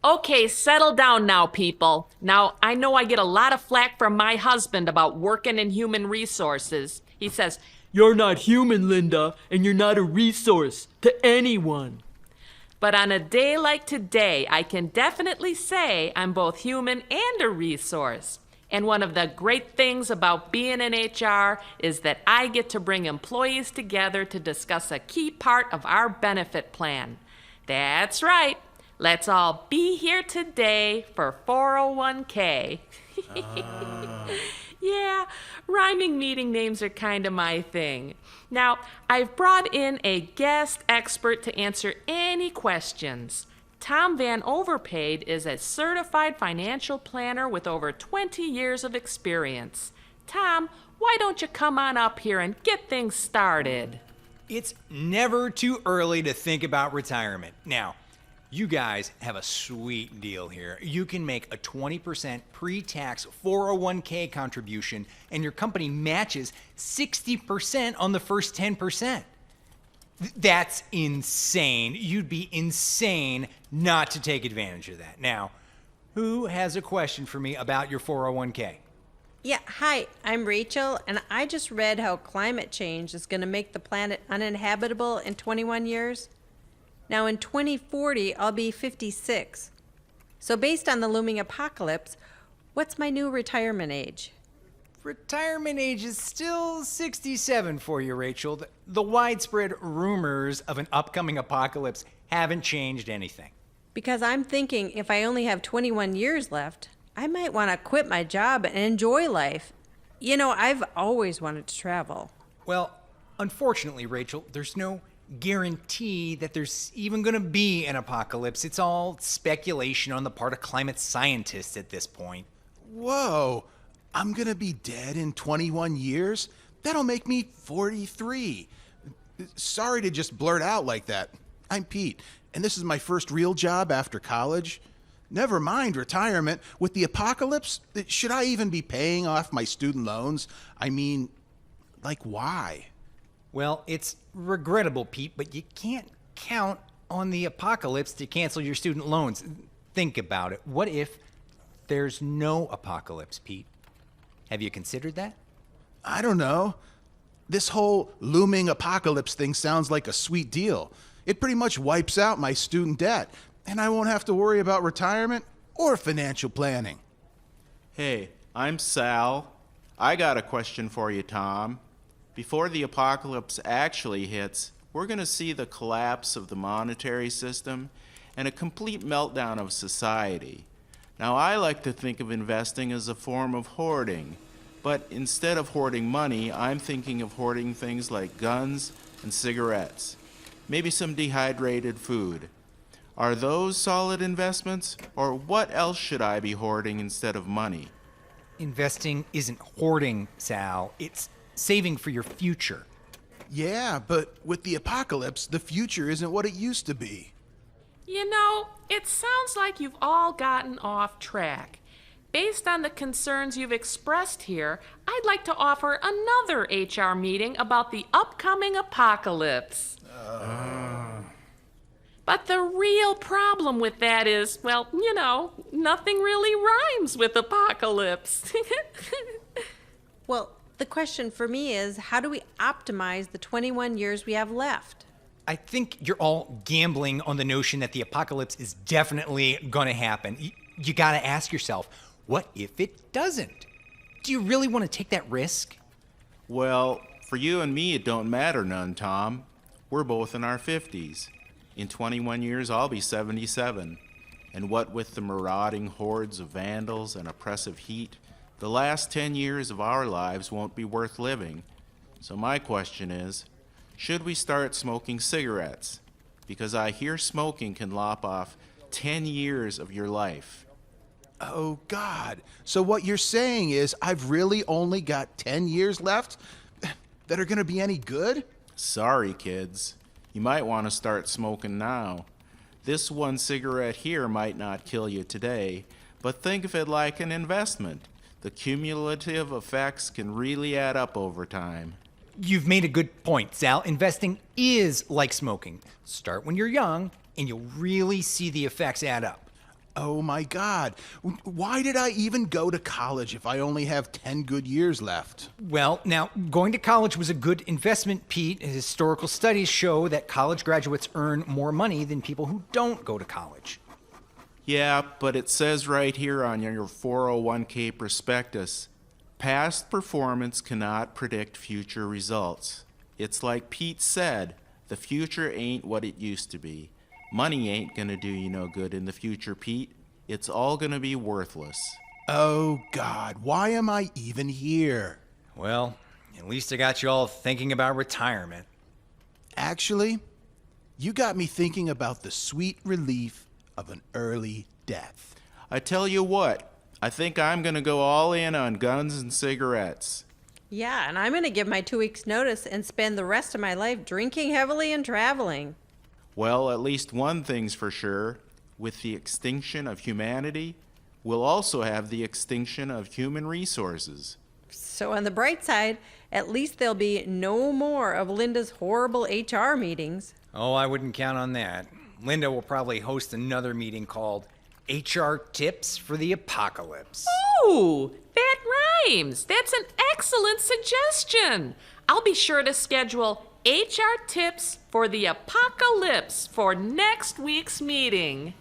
Okay, settle down now, people. Now, I know I get a lot of flack from my husband about working in human resources. He says, You're not human, Linda, and you're not a resource to anyone. but on a day like today, I can definitely say I'm both human and a resource. And one of the great things about being in HR is that I get to bring employees together to discuss a key part of our benefit plan. That's right. Let's all be here today for 401k. Yeah, rhyming meeting names are kind of my thing. Now, I've brought in a guest expert to answer any questions. Tom Van Overpaid is a certified financial planner with over 20 years of experience. Tom, why don't you come on up here and get things started? It's never too early to think about retirement. Now, you guys have a sweet deal here. You can make a 20% pre-tax 401k contribution, and your company matches 60% on the first 10%. That's insane. You'd be insane not to take advantage of that. Now, who has a question for me about your 401k? Yeah, hi, I'm Rachel, and I just read how climate change is going to make the planet uninhabitable in 21 years. Now, in 2040, I'll be 56. So, based on the looming apocalypse, what's my new retirement age? Retirement age is still 67 for you, Rachel. The widespread rumors of an upcoming apocalypse haven't changed anything. Because I'm thinking if I only have 21 years left, I might want to quit my job and enjoy life. You know, I've always wanted to travel. Well, unfortunately, Rachel, there's no guarantee that there's even going to be an apocalypse. It's all speculation on the part of climate scientists at this point. Whoa, I'm gonna be dead in 21 years? That'll make me 43. Sorry to just blurt out like that. I'm Pete, and this is my first real job after college. Never mind retirement. With the apocalypse, should I even be paying off my student loans? I mean, like, why? Well, it's regrettable, Pete, but you can't count on the apocalypse to cancel your student loans. Think about it. What if there's no apocalypse, Pete? Have you considered that? I don't know. This whole looming apocalypse thing sounds like a sweet deal. It pretty much wipes out my student debt, and I won't have to worry about retirement or financial planning. Hey, I'm Sal. I got a question for you, Tom. Before the apocalypse actually hits, we're going to see the collapse of the monetary system and a complete meltdown of society. Now, I like to think of investing as a form of hoarding, but instead of hoarding money, I'm thinking of hoarding things like guns and cigarettes, maybe some dehydrated food. Are those solid investments, or what else should I be hoarding instead of money? Investing isn't hoarding, Sal. It's saving for your future. Yeah, but with the apocalypse, the future isn't what it used to be. You know, it sounds like you've all gotten off track. Based on the concerns you've expressed here, I'd like to offer another HR meeting about the upcoming apocalypse. But the real problem with that is, well, you know, nothing really rhymes with apocalypse. Well, the question for me is, how do we optimize the 21 years we have left? I think you're all gambling on the notion that the apocalypse is definitely going to happen. You got to ask yourself, what if it doesn't? Do you really want to take that risk? Well, for you and me, it don't matter none, Tom. We're both in our 50s. In 21 years, I'll be 77. And what with the marauding hordes of vandals and oppressive heat, the last 10 years of our lives won't be worth living. So my question is, should we start smoking cigarettes? Because I hear smoking can lop off 10 years of your life. Oh, God. So what you're saying is I've really only got 10 years left that are going to be any good? Sorry, kids. You might want to start smoking now. This one cigarette here might not kill you today, but think of it like an investment. The cumulative effects can really add up over time. You've made a good point, Sal. Investing is like smoking. Start when you're young, and you'll really see the effects add up. Oh my God. Why did I even go to college if I only have 10 good years left? Well, now, going to college was a good investment, Pete. Historical studies show that college graduates earn more money than people who don't go to college. Yeah, but it says right here on your 401k prospectus, past performance cannot predict future results. It's like Pete said, the future ain't what it used to be. Money ain't gonna do you no good in the future, Pete. It's all gonna be worthless. Oh God, why am I even here? Well, at least I got you all thinking about retirement. Actually, you got me thinking about the sweet relief of an early death. I tell you what, I think I'm gonna go all in on guns and cigarettes. Yeah, and I'm going to give my 2 weeks' notice and spend the rest of my life drinking heavily and traveling. Well, at least one thing's for sure. With the extinction of humanity, we'll also have the extinction of human resources. So, on the bright side, at least there'll be no more of Linda's horrible HR meetings. Oh, I wouldn't count on that. Linda will probably host another meeting called HR Tips for the Apocalypse. Ooh, that rhymes. That's an excellent suggestion. I'll be sure to schedule HR Tips for the Apocalypse for next week's meeting.